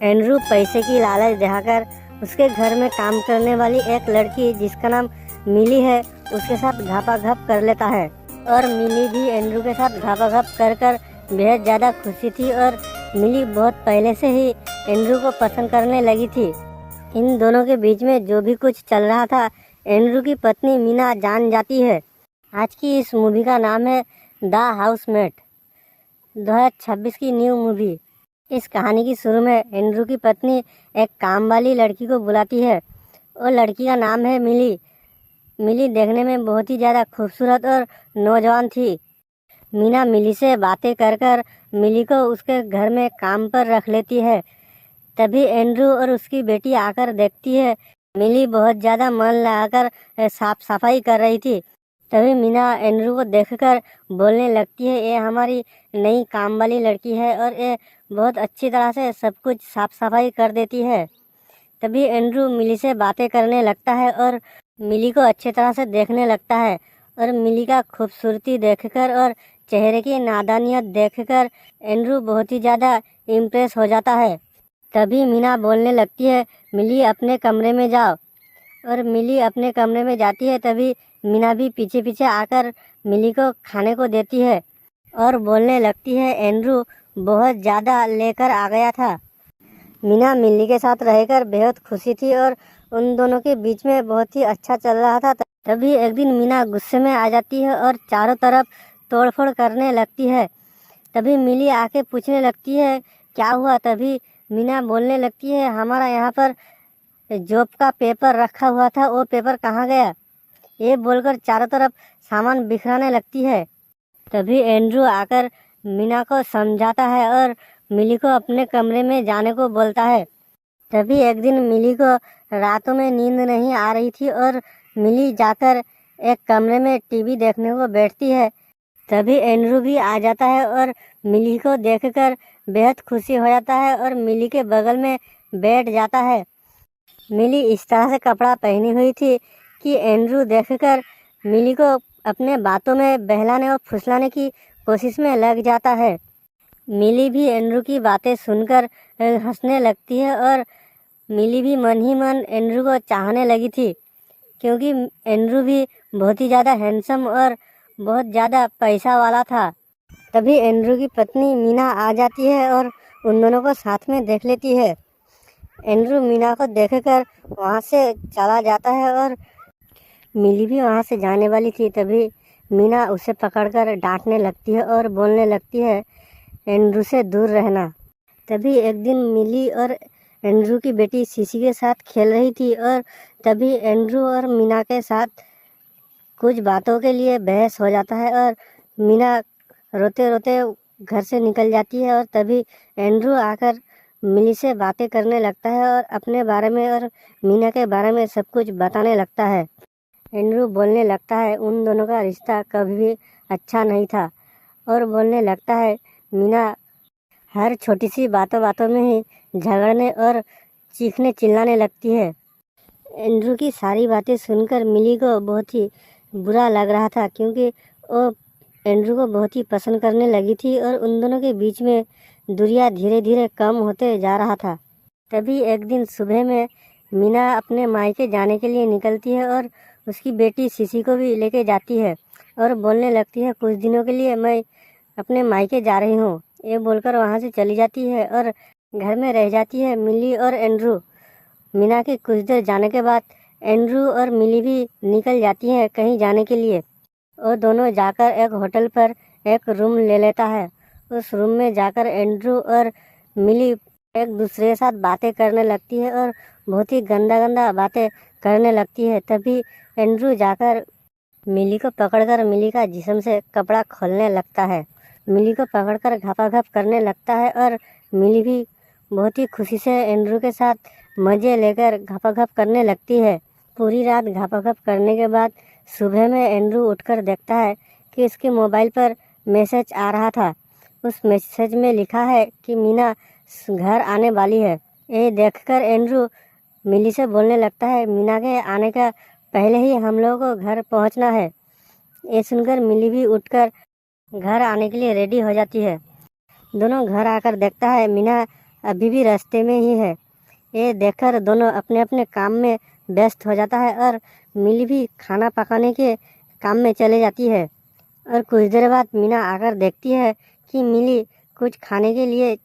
Andrew पैसे की लालच दिखाकर उसके घर में काम करने वाली एक लड़की जिसका नाम मिली है उसके साथ घापाघप कर लेता है और मिली भी एंड्रू के साथ घापाघप कर कर बेहद ज़्यादा खुशी थी और मिली बहुत पहले से ही एंड्रू को पसंद करने लगी थी। इन दोनों के बीच में जो भी कुछ चल रहा था एंड्रू की पत्नी मीना जान जाती है। आज की इस मूवी का नाम है द हाउसमेट, 2026 की न्यू मूवी। इस कहानी की शुरू में एंड्रू की पत्नी एक काम वाली लड़की को बुलाती है और लड़की का नाम है मिली। मिली देखने में बहुत ही ज़्यादा खूबसूरत और नौजवान थी। मीना मिली से बातें कर कर मिली को उसके घर में काम पर रख लेती है। तभी एंड्रू और उसकी बेटी आकर देखती है मिली बहुत ज़्यादा मन लगाकर साफ सफाई कर रही थी। तभी मीना एंड्रू को देखकर बोलने लगती है, ये हमारी नई काम वाली लड़की है और ये बहुत अच्छी तरह से सब कुछ साफ सफाई कर देती है। तभी एंड्रू मिली से बातें करने लगता है और मिली को अच्छी तरह से देखने लगता है और मिली का खूबसूरती देखकर और चेहरे की नादानियत देखकर एंड्रू बहुत ही ज़्यादा इम्प्रेस हो जाता है। तभी मीना बोलने लगती है, मिली अपने कमरे में जाओ। और मिली अपने कमरे में जाती है। तभी मीना भी पीछे पीछे आकर मिली को खाने को देती है और बोलने लगती है, एंड्रू बहुत ज़्यादा लेकर आ गया था। मीना मिली के साथ रहकर बेहद खुशी थी और उन दोनों के बीच में बहुत ही अच्छा चल रहा था। तभी एक दिन मीना गुस्से में आ जाती है और चारों तरफ तोड़फोड़ करने लगती है। तभी मिली आके पूछने लगती है, क्या हुआ? तभी मीना बोलने लगती है, हमारा यहाँ पर जॉब का पेपर रखा हुआ था, वो पेपर कहाँ गया? ये बोलकर चारों तरफ सामान बिखराने लगती है। तभी एंड्रू आकर मीना को समझाता है और मिली को अपने कमरे में जाने को बोलता है। तभी एक दिन मिली को रातों में नींद नहीं आ रही थी और मिली जाकर एक कमरे में टीवी देखने को बैठती है। तभी एंड्रू भी आ जाता है और मिली को देखकर बेहद खुशी हो जाता है और मिली के बगल में बैठ जाता है। मिली इस तरह से कपड़ा पहनी हुई थी कि एंड्रू देखकर मिली को अपने बातों में बहलाने और फुसलाने की कोशिश में लग जाता है। मिली भी एंड्रू की बातें सुनकर हंसने लगती है और मिली भी मन ही मन एंड्रू को चाहने लगी थी, क्योंकि एंड्रू भी बहुत ही ज़्यादा हैंडसम और बहुत ज़्यादा पैसा वाला था। तभी एंड्रू की पत्नी मीना आ जाती है और उन दोनों को साथ में देख लेती है। एंड्रू मीना को देखकर वहाँ से चला जाता है और मिली भी वहाँ से जाने वाली थी। तभी मीना उसे पकड़कर डांटने लगती है और बोलने लगती है, एंड्रू से दूर रहना। तभी एक दिन मिली और एंड्रू की बेटी सीसी के साथ खेल रही थी और तभी एंड्रू और मीना के साथ कुछ बातों के लिए बहस हो जाता है और मीना रोते रोते घर से निकल जाती है। और तभी एंड्रू आकर मिली से बातें करने लगता है और अपने बारे में और मीना के बारे में सब कुछ बताने लगता है। एंड्रू बोलने लगता है उन दोनों का रिश्ता कभी भी अच्छा नहीं था और बोलने लगता है मीना हर छोटी सी बातों में ही झगड़ने और चीखने चिल्लाने लगती है। एंड्रू की सारी बातें सुनकर मिली को बहुत ही बुरा लग रहा था, क्योंकि वो एंड्रू को बहुत ही पसंद करने लगी थी और उन दोनों के बीच में दूरियां धीरे धीरे कम होते जा रहा था। तभी एक दिन सुबह में मीना अपने मायके जाने के लिए निकलती है और उसकी बेटी सीसी को भी लेके जाती है और बोलने लगती है, कुछ दिनों के लिए मैं अपने मायके जा रही हूँ। ये बोलकर वहाँ से चली जाती है और घर में रह जाती है मिली और एंड्रू। मीना के कुछ देर जाने के बाद एंड्रू और मिली भी निकल जाती हैं कहीं जाने के लिए और दोनों जाकर एक होटल पर एक रूम ले लेता है। उस रूम में जाकर एंड्रू और मिली एक दूसरे के साथ बातें करने लगती है और बहुत ही गंदा बातें करने लगती है। तभी एंड्रू जाकर मिली को पकड़कर मिली का जिस्म से कपड़ा खोलने लगता है। मिली को पकड़कर घपाघप करने लगता है और मिली भी बहुत ही खुशी से एंड्रू के साथ मज़े लेकर घपाघप करने लगती है। पूरी रात घपाघप करने के बाद सुबह में एंड्रू उठकर देखता है कि उसके मोबाइल पर मैसेज आ रहा था। उस मैसेज में लिखा है कि मीना घर आने वाली है। ये देखकर एंड्रू मिली से बोलने लगता है, मीना के आने का पहले ही हम लोगों को घर पहुंचना है। ये सुनकर मिली भी उठकर घर आने के लिए रेडी हो जाती है। दोनों घर आकर देखता है मीना अभी भी रास्ते में ही है। ये देखकर दोनों अपने अपने काम में व्यस्त हो जाता है और मिली भी खाना पकाने के काम में चले जाती है। और कुछ देर बाद मीना आकर देखती है कि मिली कुछ खाने के लिए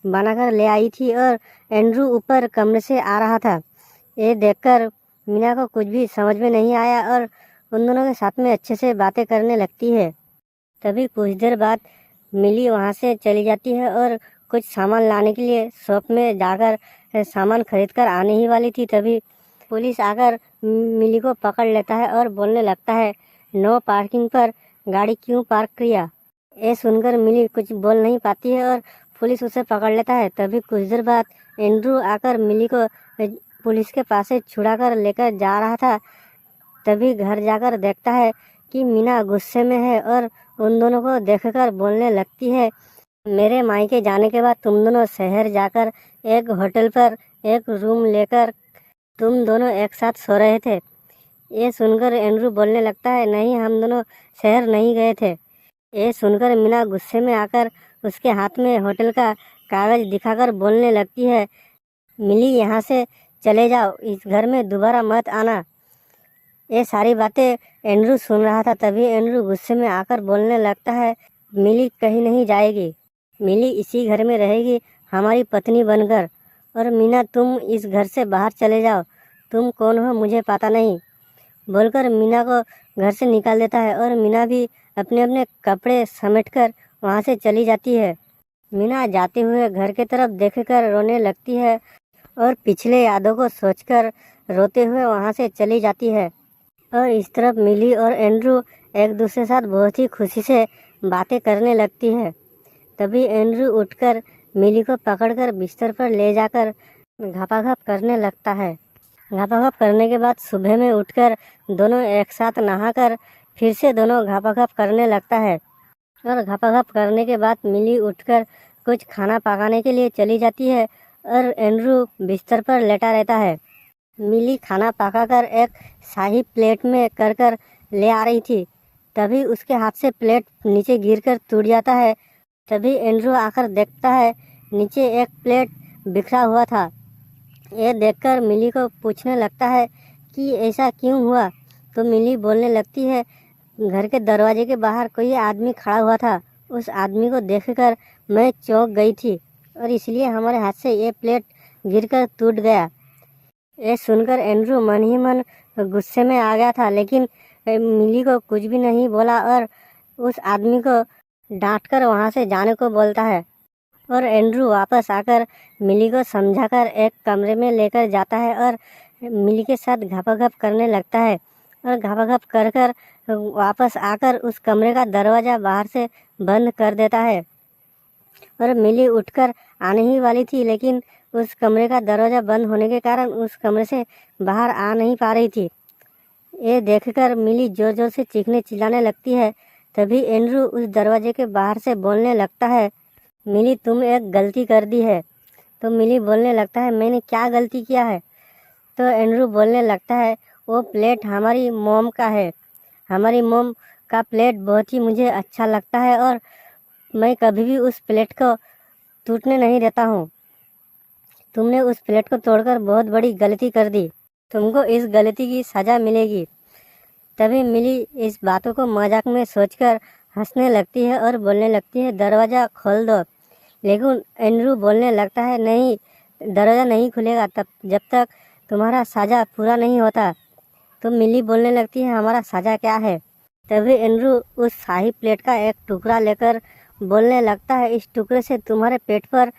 बनाकर ले आई थी और एंड्रू ऊपर कमरे से आ रहा था। ये देखकर मीना को कुछ भी समझ में नहीं आया और उन दोनों के साथ में अच्छे से बातें करने लगती है। तभी कुछ देर बाद मिली वहाँ से चली जाती है और कुछ सामान लाने के लिए शॉप में जाकर सामान खरीद कर आने ही वाली थी। तभी पुलिस आकर मिली को पकड़ लेता है और बोलने लगता है, नो पार्किंग पर गाड़ी क्यों पार्क किया। ये सुनकर मिली कुछ बोल नहीं पाती है और पुलिस उसे पकड़ लेता है। तभी कुछ देर बाद एंड्रू आकर मिली को पुलिस के पास से छुड़ा कर लेकर जा रहा था। तभी घर जाकर देखता है कि मीना गुस्से में है और उन दोनों को देखकर बोलने लगती है, मेरे मायके जाने के बाद तुम दोनों शहर जाकर एक होटल पर एक रूम लेकर तुम दोनों एक साथ सो रहे थे। ये सुनकर एंड्रू बोलने लगता है, नहीं, हम दोनों शहर नहीं गए थे। ये सुनकर मीना गुस्से में आकर उसके हाथ में होटल का कागज़ दिखाकर बोलने लगती है, मिली, यहाँ से चले जाओ, इस घर में दोबारा मत आना। ये सारी बातें एंड्रू सुन रहा था। तभी एंड्रू गुस्से में आकर बोलने लगता है, मिली कहीं नहीं जाएगी, मिली इसी घर में रहेगी हमारी पत्नी बनकर। और मीना, तुम इस घर से बाहर चले जाओ, तुम कौन हो मुझे पता नहीं, बोलकर मीना को घर से निकाल देता है। और मीना भी अपने अपने कपड़े समेटकर वहाँ से चली जाती है। मीना जाते हुए घर के तरफ देखकर रोने लगती है और पिछले यादों को सोचकर रोते हुए वहाँ से चली जाती है। और इस तरफ मिली और एंड्रू एक दूसरे के साथ बहुत ही खुशी से बातें करने लगती है। तभी एंड्रू उठकर मिली को पकड़कर बिस्तर पर ले जाकर घपाघप करने लगता है। घपाघप करने के बाद सुबह में उठकर दोनों एक साथ नहाकर फिर से दोनों घपाघप करने लगता है। और घपाघप करने के बाद मिली उठकर कुछ खाना पकाने के लिए चली जाती है और एंड्रू बिस्तर पर लेटा रहता है। मिली खाना पकाकर एक शाही प्लेट में कर ले आ रही थी। तभी उसके हाथ से प्लेट नीचे गिरकर टूट जाता है। तभी एंड्रू आकर देखता है नीचे एक प्लेट बिखरा हुआ था। ये देखकर मिली को पूछने लगता है कि ऐसा क्यों हुआ। तो मिली बोलने लगती है, घर के दरवाजे के बाहर कोई आदमी खड़ा हुआ था, उस आदमी को देखकर मैं चौंक गई थी और इसलिए हमारे हाथ से ये प्लेट गिरकर टूट गया। ये सुनकर एंड्रू मन ही मन गुस्से में आ गया था, लेकिन मिली को कुछ भी नहीं बोला और उस आदमी को डांटकर वहाँ से जाने को बोलता है। और एंड्रू वापस आकर मिली को समझाकर एक कमरे में लेकर जाता है और मिली के साथ घपाघप करने लगता है। और घपाघप कर वापस आकर उस कमरे का दरवाज़ा बाहर से बंद कर देता है। और मिली उठकर आने ही वाली थी, लेकिन उस कमरे का दरवाज़ा बंद होने के कारण उस कमरे से बाहर आ नहीं पा रही थी। ये देखकर मिली ज़ोर ज़ोर से चीखने चिल्लाने लगती है। तभी एंड्रू उस दरवाजे के बाहर से बोलने लगता है, मिली, तुम एक गलती कर दी है। तो मिली बोलने लगता है, मैंने क्या गलती किया है। तो एंड्रू बोलने लगता है, वो प्लेट हमारी मोम का है, हमारी मोम का प्लेट बहुत ही मुझे अच्छा लगता है और मैं कभी भी उस प्लेट को टूटने नहीं देता हूँ। तुमने उस प्लेट को तोड़कर बहुत बड़ी गलती कर दी, तुमको इस गलती की सज़ा मिलेगी। तभी मिली इस बातों को मजाक में सोचकर हंसने लगती है और बोलने लगती है, दरवाज़ा खोल दो। लेकिन एंड्रू बोलने लगता है, नहीं, दरवाज़ा नहीं खुलेगा तब जब तक तुम्हारा सज़ा पूरा नहीं होता। तो मिली बोलने लगती है, हमारा सज़ा क्या है। तभी एंड्रू उस शाही प्लेट का एक टुकड़ा लेकर बोलने लगता है, इस टुकड़े से तुम्हारे पेट पर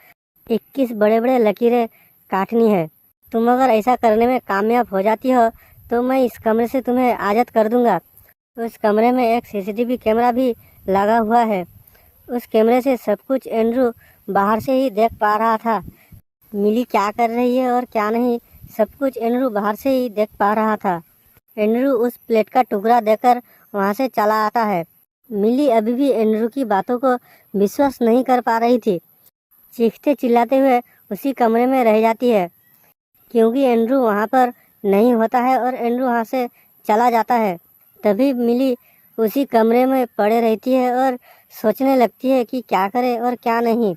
21 बड़े बड़े लकीरें काटनी है। तुम अगर ऐसा करने में कामयाब हो जाती हो तो मैं इस कमरे से तुम्हें आज़ाद कर दूंगा। उस कमरे में एक सीसीटीवी कैमरा भी लगा हुआ है। उस कैमरे से सब कुछ एंड्रू बाहर से ही देख पा रहा था। मिली क्या कर रही है और क्या नहीं, सब कुछ एंड्रू बाहर से ही देख पा रहा था। एंड्रू उस प्लेट का टुकड़ा देकर वहाँ से चला आता है। मिली अभी भी एंड्रू की बातों को विश्वास नहीं कर पा रही थी। चीखते चिल्लाते हुए उसी कमरे में रह जाती है, क्योंकि एंड्रू वहाँ पर नहीं होता है और एंड्रू वहाँ से चला जाता है। तभी मिली उसी कमरे में पड़े रहती है और सोचने लगती है कि क्या करे और क्या नहीं।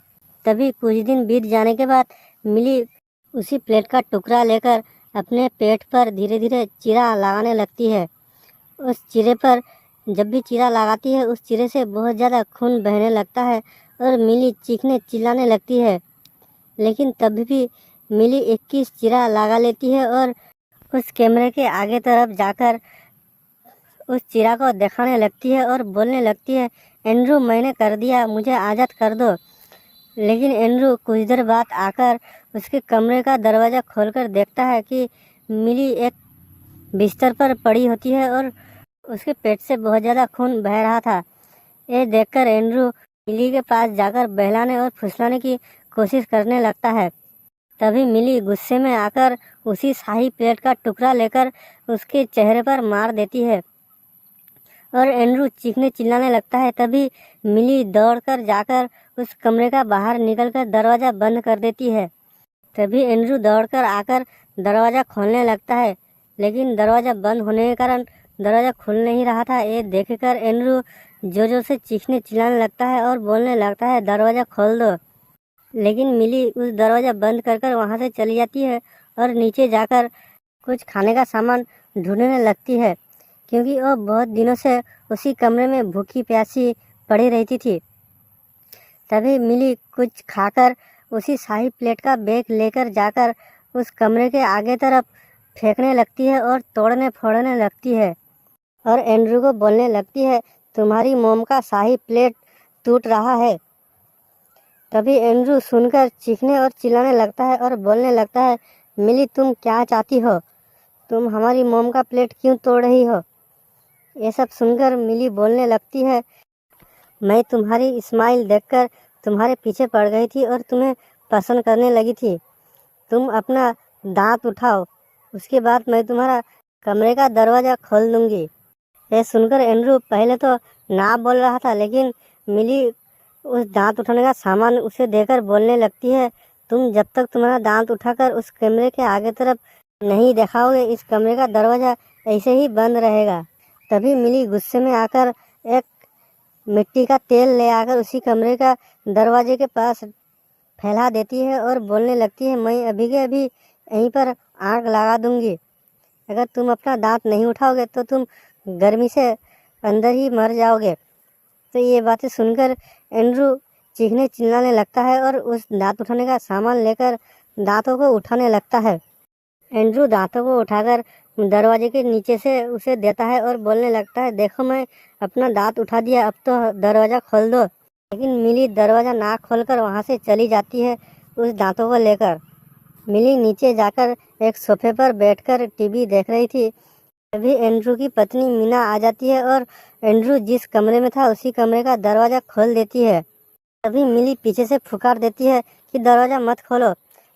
तभी कुछ दिन बीत जाने के बाद मिली उसी प्लेट का टुकड़ा लेकर अपने पेट पर धीरे धीरे चीरा लगाने लगती है। उस चीरे पर जब भी चीरा लगाती है उस चीरे से बहुत ज़्यादा खून बहने लगता है और मिली चीखने चिल्लाने लगती है। लेकिन तभी भी मिली 21 चीरा लगा लेती है और उस कैमरे के आगे तरफ जाकर उस चीरा को दिखाने लगती है और बोलने लगती है, एंड्रू मैंने कर दिया, मुझे आज़ाद कर दो। लेकिन एंड्रू कुछ देर बाद आकर उसके कमरे का दरवाज़ा खोलकर देखता है कि मिली एक बिस्तर पर पड़ी होती है और उसके पेट से बहुत ज़्यादा खून बह रहा था। ये देखकर एंड्रू मिली के पास जाकर बहलाने और फुसलाने की कोशिश करने लगता है। तभी मिली गुस्से में आकर उसी शाही प्लेट का टुकड़ा लेकर उसके चेहरे पर मार देती है और एंड्रू चीखने चिल्लाने लगता है। तभी मिली दौड़कर जाकर उस कमरे का बाहर निकलकर दरवाज़ा बंद कर देती है। तभी एंड्रू दौड़कर आकर दरवाज़ा खोलने लगता है, लेकिन दरवाज़ा बंद होने के कारण दरवाज़ा खुल नहीं रहा था। ये देखकर एंड्रू जोर जोर से चीखने चिल्लाने लगता है और बोलने लगता है, दरवाज़ा खोल दो। लेकिन मिली उस दरवाज़ा बंद कर वहाँ से चली जाती है और नीचे जाकर कुछ खाने का सामान ढूंढने लगती है, क्योंकि वो बहुत दिनों से उसी कमरे में भूखी प्यासी पड़ी रहती थी। तभी मिली कुछ खाकर उसी शाही प्लेट का बैग लेकर जाकर उस कमरे के आगे तरफ फेंकने लगती है और तोड़ने फोड़ने लगती है और एंड्रू को बोलने लगती है, तुम्हारी मोम का शाही प्लेट टूट रहा है। तभी एंड्रू सुनकर चीखने और चिल्लाने लगता है और बोलने लगता है, मिली तुम क्या चाहती हो, तुम हमारी मोम का प्लेट क्यों तोड़ रही हो। ये सब सुनकर मिली बोलने लगती है, मैं तुम्हारी स्माइल देखकर तुम्हारे पीछे पड़ गई थी और तुम्हें पसंद करने लगी थी। तुम अपना दांत उठाओ, उसके बाद मैं तुम्हारा कमरे का दरवाज़ा खोल दूंगी। यह सुनकर एंड्रू पहले तो ना बोल रहा था, लेकिन मिली उस दांत उठाने का सामान उसे देकर बोलने लगती है, तुम जब तक तुम्हारा दांत उठाकर उस कमरे के आगे तरफ नहीं दिखाओगे, इस कमरे का दरवाज़ा ऐसे ही बंद रहेगा। तभी मिली गुस्से में आकर एक मिट्टी का तेल ले आकर उसी कमरे का दरवाजे के पास फैला देती है और बोलने लगती है, मैं अभी के अभी यहीं पर आग लगा दूंगी। अगर तुम अपना दांत नहीं उठाओगे तो तुम गर्मी से अंदर ही मर जाओगे। तो ये बातें सुनकर एंड्रू चीखने चिल्लाने लगता है और उस दांत उठाने का सामान लेकर दांतों को उठाने लगता है। एंड्रू दांतों को उठाकर दरवाजे के नीचे से उसे देता है और बोलने लगता है, देखो मैं अपना दांत उठा दिया, अब तो दरवाज़ा खोल दो। लेकिन मिली दरवाज़ा ना खोलकर वहाँ से चली जाती है उस दांतों को लेकर। मिली नीचे जाकर एक सोफे पर बैठकर टीवी देख रही थी। तभी एंड्रू की पत्नी मीना आ जाती है और एंड्रू जिस कमरे में था उसी कमरे का दरवाज़ा खोल देती है। तभी मिली पीछे से फुकार देती है कि दरवाज़ा मत खोलो,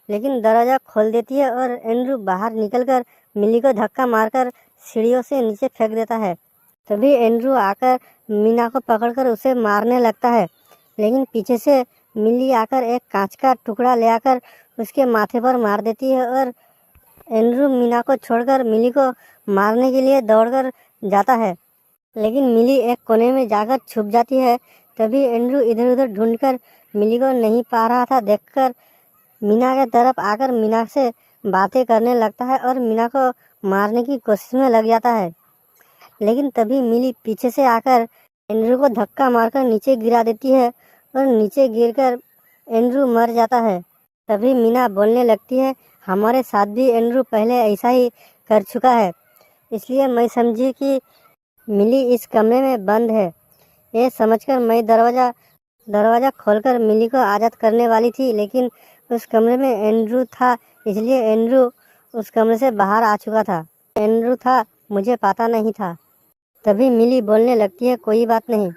लेकिन दरवाज़ा खोल देती है और एंड्रू बाहर निकलकर मिली को धक्का मारकर सीढ़ियों से नीचे फेंक देता है। तभी एंड्रू आकर मीना को पकड़कर उसे मारने लगता है, लेकिन पीछे से मिली आकर एक कांच का टुकड़ा ले आकर उसके माथे पर मार देती है और एंड्रू मीना को छोड़कर मिली को मारने के लिए दौड़कर जाता है। लेकिन मिली एक कोने में जाकर छुप जाती है। तभी एंड्रू इधर उधर ढूंढकर मिली को नहीं पा रहा था देखकर मीना के तरफ आकर मीना से बातें करने लगता है और मीना को मारने की कोशिश में लग जाता है। लेकिन तभी मिली पीछे से आकर एंड्रू को धक्का मारकर नीचे गिरा देती है और नीचे गिरकर एंड्रू मर जाता है। तभी मीना बोलने लगती है, हमारे साथ भी एंड्रू पहले ऐसा ही कर चुका है, इसलिए मैं समझी कि मिली इस कमरे में बंद है। ये समझकर मैं दरवाज़ा खोलकर मिली को आज़ाद करने वाली थी, लेकिन उस कमरे में एंड्रू था, इसलिए एंड्रू उस कमरे से बाहर आ चुका था। एंड्रू था, मुझे पता नहीं था। तभी मिली बोलने लगती है, कोई बात नहीं,